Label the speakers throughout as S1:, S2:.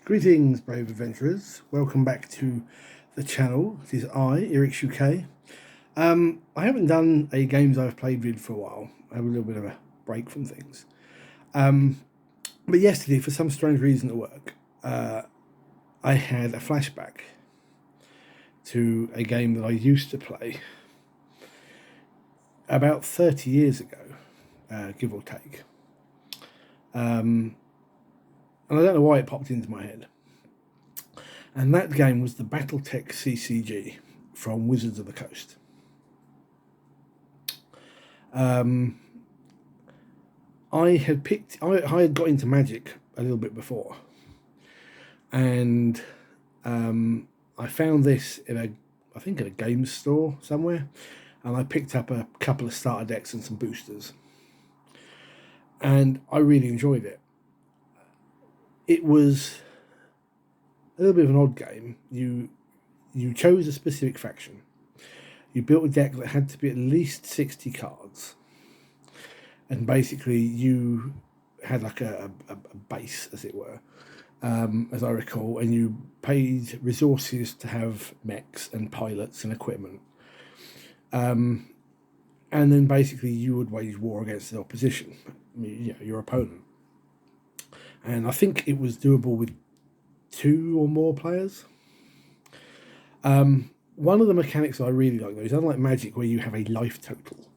S1: Greetings, brave adventurers. Welcome back to the channel. It is I, Eric's UK. I haven't done a games I've played vid for a while. I have a little bit of a break from things. But yesterday, for some strange reason at work, I had a flashback to a game that I used to play about 30 years ago, give or take. And I don't know why it popped into my head. And that game was the Battletech CCG from Wizards of the Coast. I had got into Magic a little bit before, and I found this in I think at a games store somewhere, and I picked up a couple of starter decks and some boosters, and I really enjoyed it. It was a little bit of an odd game. You chose a specific faction. You built a deck that had to be at least 60 cards. And basically you had like a base, as it were, as I recall, and you paid resources to have mechs and pilots and equipment. And then basically you would wage war against the opposition, your opponent. And I think it was doable with 2 or more players. One of the mechanics I really like, though, is unlike Magic, where you have a life total.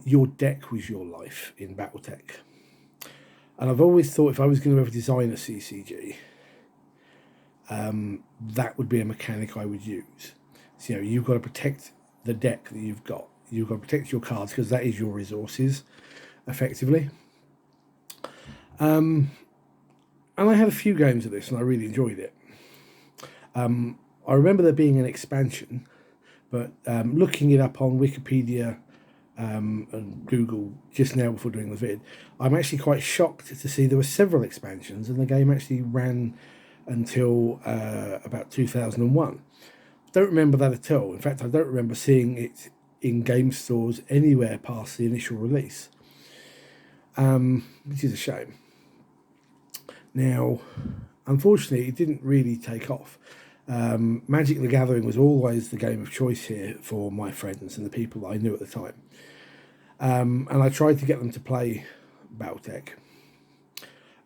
S1: Your deck was your life in Battletech. And I've always thought if I was going to ever design a CCG, that would be a mechanic I would use. So, you've got to protect the deck that you've got. You've got to protect your cards because that is your resources, effectively. And I had a few games of this and I really enjoyed it. I remember there being an expansion, but looking it up on Wikipedia and Google just now before doing the vid, I'm actually quite shocked to see there were several expansions and the game actually ran until about 2001. Don't remember that at all. In fact, I don't remember seeing it in game stores anywhere past the initial release, which is a shame. Now, unfortunately, it didn't really take off. Magic the Gathering was always the game of choice here for my friends and the people that I knew at the time. And I tried to get them to play Battletech.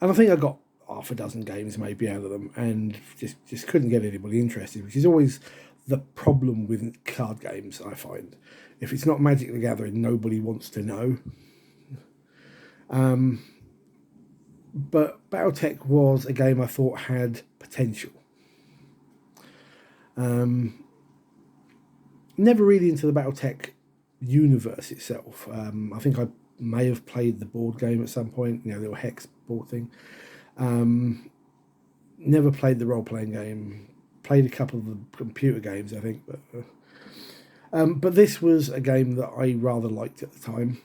S1: And I think I got half a dozen games maybe out of them and just couldn't get anybody interested, which is always the problem with card games, I find. If it's not Magic the Gathering, nobody wants to know. But Battletech was a game I thought had potential. Never really into the Battletech universe itself. I think I may have played the board game at some point, the little Hex board thing. Never played the role-playing game. Played a couple of the computer games, I think. But this was a game that I rather liked at the time.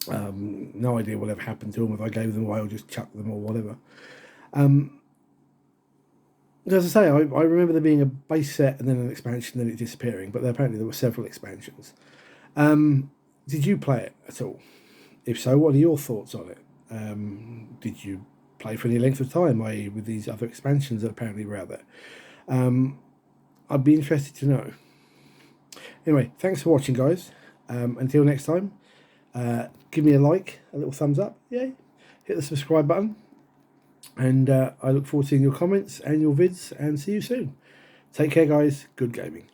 S1: No idea what ever happened to them. If I gave them away or just chucked them or whatever. As I say, I remember there being a base set and then an expansion, then it disappearing. But apparently there were several expansions. Did you play it at all? If so, what are your thoughts on it? Did you play for any length of time, i.e. with these other expansions that apparently were out there? I'd be interested to know. Anyway, thanks for watching, guys. Until next time. Give me a like, a little thumbs up, yay, hit the subscribe button, and I look forward to seeing your comments and your vids, and see you soon. Take care, guys. Good gaming.